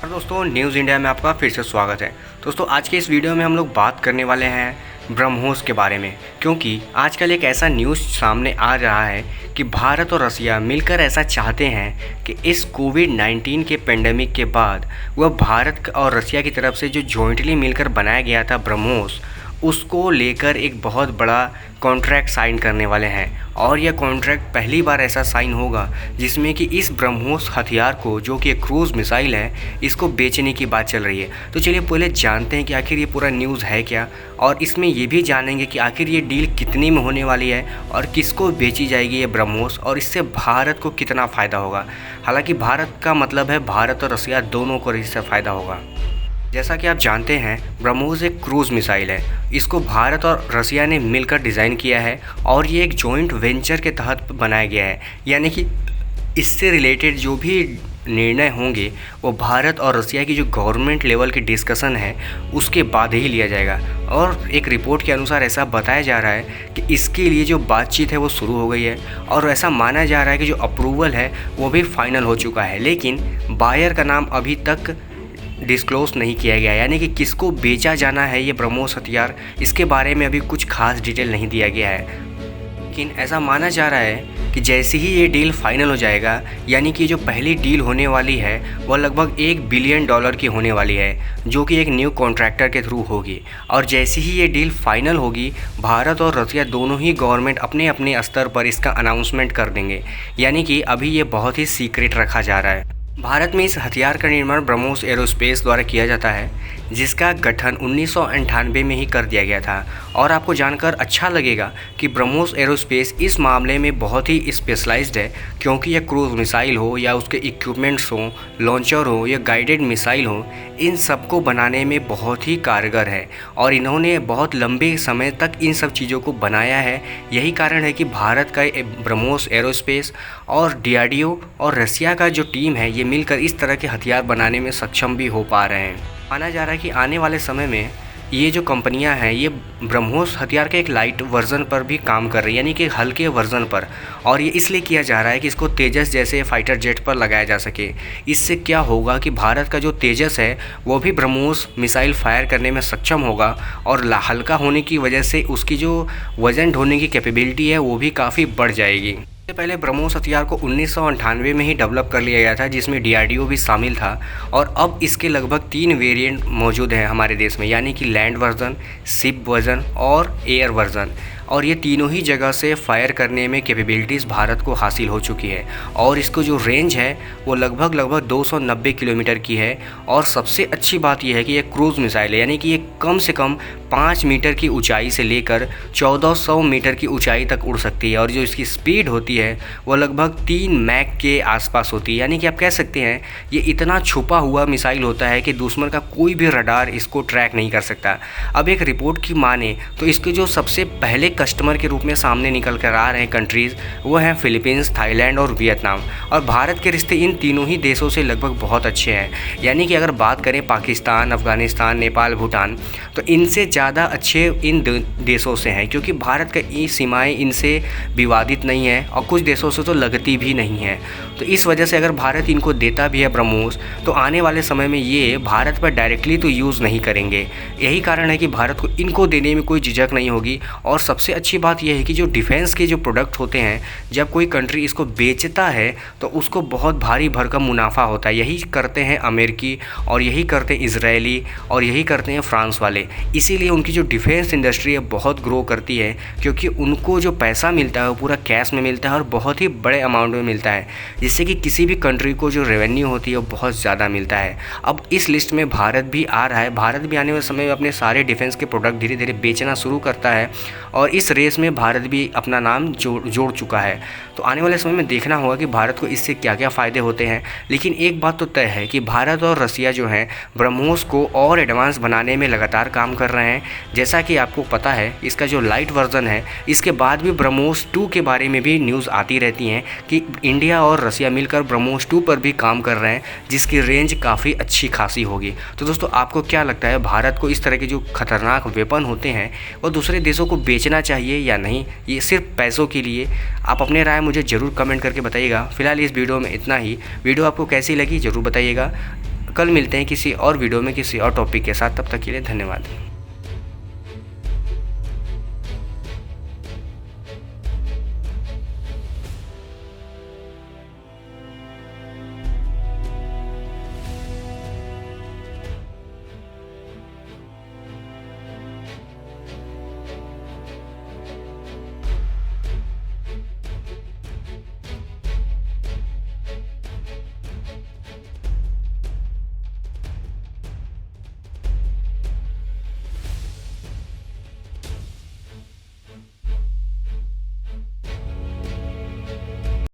और दोस्तों news India में आपका फिर से स्वागत है। दोस्तों आज के इस वीडियो में हम लोग बात करने वाले हैं ब्रह्मोस के बारे में, क्योंकि आजकल एक ऐसा न्यूज़ सामने आ रहा है कि भारत और रसिया मिलकर ऐसा चाहते हैं कि इस कोविड-19 के पेंडेमिक के बाद वह भारत और रसिया की तरफ से जो जॉइंटली मिलकर बनाया गया था ब्रह्मोस, उसको लेकर एक बहुत बड़ा कॉन्ट्रैक्ट साइन करने वाले हैं। और यह कॉन्ट्रैक्ट पहली बार ऐसा साइन होगा जिसमें कि इस ब्रह्मोस हथियार को, जो कि एक क्रूज़ मिसाइल है, इसको बेचने की बात चल रही है। तो चलिए पहले जानते हैं कि आखिर ये पूरा न्यूज़ है क्या, और इसमें ये भी जानेंगे कि आखिर ये डील कितनी में होने वाली है और किसको बेची जाएगी ये ब्रह्मोस, और इससे भारत को कितना फ़ायदा होगा। हालांकि भारत का मतलब है भारत और रसिया दोनों को इससे फ़ायदा होगा। जैसा कि आप जानते हैं ब्रह्मोस एक क्रूज़ मिसाइल है। इसको भारत और रसिया ने मिलकर डिज़ाइन किया है और ये एक जॉइंट वेंचर के तहत बनाया गया है, यानी कि इससे रिलेटेड जो भी निर्णय होंगे वो भारत और रसिया की जो गवर्नमेंट लेवल की डिस्कशन है उसके बाद ही लिया जाएगा। और एक रिपोर्ट के अनुसार ऐसा बताया जा रहा है कि इसके लिए जो बातचीत है वो शुरू हो गई है, और ऐसा माना जा रहा है कि जो अप्रूवल है वो भी फाइनल हो चुका है। लेकिन बायर का नाम अभी तक डिस्क्लोज नहीं किया गया, यानी कि किसको बेचा जाना है ये ब्रह्मोस हथियार, इसके बारे में अभी कुछ खास डिटेल नहीं दिया गया है। लेकिन ऐसा माना जा रहा है कि जैसे ही ये डील फाइनल हो जाएगा, यानी कि जो पहली डील होने वाली है वह लगभग $1 बिलियन की होने वाली है, जो कि एक न्यू कॉन्ट्रैक्टर के थ्रू होगी। और जैसे ही ये डील फाइनल होगी, भारत और रसिया दोनों ही गवर्नमेंट अपने अपने स्तर पर इसका अनाउंसमेंट कर देंगे, यानी कि अभी ये बहुत ही सीक्रेट रखा जा रहा है। भारत में इस हथियार का निर्माण ब्रह्मोस एरोस्पेस द्वारा किया जाता है, जिसका गठन 1998 में ही कर दिया गया था। और आपको जानकर अच्छा लगेगा कि ब्रह्मोस एरोस्पेस इस मामले में बहुत ही स्पेशलाइज्ड है, क्योंकि यह क्रूज़ मिसाइल हो या उसके इक्विपमेंट्स हो, लॉन्चर हो या गाइडेड मिसाइल हो, इन सबको बनाने में बहुत ही कारगर है। और इन्होंने बहुत लंबे समय तक इन सब चीज़ों को बनाया है। यही कारण है कि भारत का ब्रह्मोस एरोस्पेस और DRDO और रसिया का जो टीम है ये मिलकर इस तरह के हथियार बनाने में सक्षम भी हो पा रहे हैं। माना जा रहा है कि आने वाले समय में ये जो कंपनियां हैं ये ब्रह्मोस हथियार के एक लाइट वर्जन पर भी काम कर रही है, यानी कि हल्के वर्जन पर। और ये इसलिए किया जा रहा है कि इसको तेजस जैसे फाइटर जेट पर लगाया जा सके। इससे क्या होगा कि भारत का जो तेजस है वो भी ब्रह्मोस मिसाइल फायर करने में सक्षम होगा, और हल्का होने की वजह से उसकी जो वजन ढोने की कैपेबिलिटी है वो भी काफ़ी बढ़ जाएगी। इससे पहले ब्रह्मोस हथियार को 1998 में ही डेवलप कर लिया गया था, जिसमें DRDO भी शामिल था। और अब इसके लगभग 3 वेरिएंट मौजूद हैं हमारे देश में, यानी कि लैंड वर्जन, शिप वर्जन और एयर वर्जन। और ये तीनों ही जगह से फायर करने में कैपेबिलिटीज़ भारत को हासिल हो चुकी है। और इसको जो रेंज है वो लगभग 290 किलोमीटर की है। और सबसे अच्छी बात यह है कि ये क्रूज़ मिसाइल है, यानी कि ये कम से कम 5 मीटर की ऊंचाई से लेकर 1400 मीटर की ऊंचाई तक उड़ सकती है। और जो इसकी स्पीड होती है वो लगभग 3 मैक के आसपास होती है, यानी कि आप कह सकते हैं ये इतना छुपा हुआ मिसाइल होता है कि दुश्मन का कोई भी रडार इसको ट्रैक नहीं कर सकता। अब एक रिपोर्ट की माने तो इसके जो सबसे पहले कस्टमर के रूप में सामने निकल कर आ रहे हैं कंट्रीज़, वो हैं फिलीपींस, थाईलैंड और वियतनाम। और भारत के रिश्ते इन तीनों ही देशों से लगभग बहुत अच्छे हैं, यानी कि अगर बात करें पाकिस्तान, अफ़गानिस्तान, नेपाल, भूटान, तो इनसे ज़्यादा अच्छे इन देशों से हैं, क्योंकि भारत का ये सीमाएँ इनसे विवादित नहीं है और कुछ देशों से तो लगती भी नहीं है। तो इस वजह से अगर भारत इनको देता भी है ब्रह्मोस, तो आने वाले समय में ये भारत पर डायरेक्टली तो यूज़ नहीं करेंगे। यही कारण है कि भारत को इनको देने में कोई झिझक नहीं होगी। और सबसे अच्छी बात यह है कि जो डिफेंस के जो प्रोडक्ट होते हैं, जब कोई कंट्री इसको बेचता है तो उसको बहुत भारी भरकम मुनाफा होता है। यही करते हैं अमेरिकी, और यही करते हैं इजरायली, और यही करते हैं फ्रांस वाले। इसीलिए उनकी जो डिफेंस इंडस्ट्री है बहुत ग्रो करती है, क्योंकि उनको जो पैसा मिलता है वो पूरा कैश में मिलता है और बहुत ही बड़े अमाउंट में मिलता है, जिससे कि किसी भी कंट्री को जो रेवेन्यू होती है वो बहुत ज़्यादा मिलता है। अब इस लिस्ट में भारत भी आ रहा है। भारत भी आने वाले समय में अपने सारे डिफेंस के प्रोडक्ट धीरे धीरे बेचना शुरू करता है, और इस रेस में भारत भी अपना नाम जोड़ चुका है। तो आने वाले समय में देखना होगा कि भारत को इससे क्या क्या फ़ायदे होते हैं। लेकिन एक बात तो तय है कि भारत और रसिया जो हैं ब्रह्मोस को और एडवांस बनाने में लगातार काम कर रहे हैं। जैसा कि आपको पता है इसका जो लाइट वर्जन है, इसके बाद भी ब्रह्मोस 2 के बारे में भी न्यूज़ आती रहती हैं कि इंडिया और रसिया मिलकर ब्रह्मोस 2 पर भी काम कर रहे हैं, जिसकी रेंज काफ़ी अच्छी खासी होगी। तो दोस्तों आपको क्या लगता है, भारत को इस तरह के जो खतरनाक वेपन होते हैं वो दूसरे देशों को बेचना चाहिए या नहीं, ये सिर्फ पैसों के लिए? आप अपने राय मुझे ज़रूर कमेंट करके बताइएगा। फिलहाल इस वीडियो में इतना ही। वीडियो आपको कैसी लगी ज़रूर बताइएगा। कल मिलते हैं किसी और वीडियो में किसी और टॉपिक के साथ। तब तक के लिए धन्यवाद।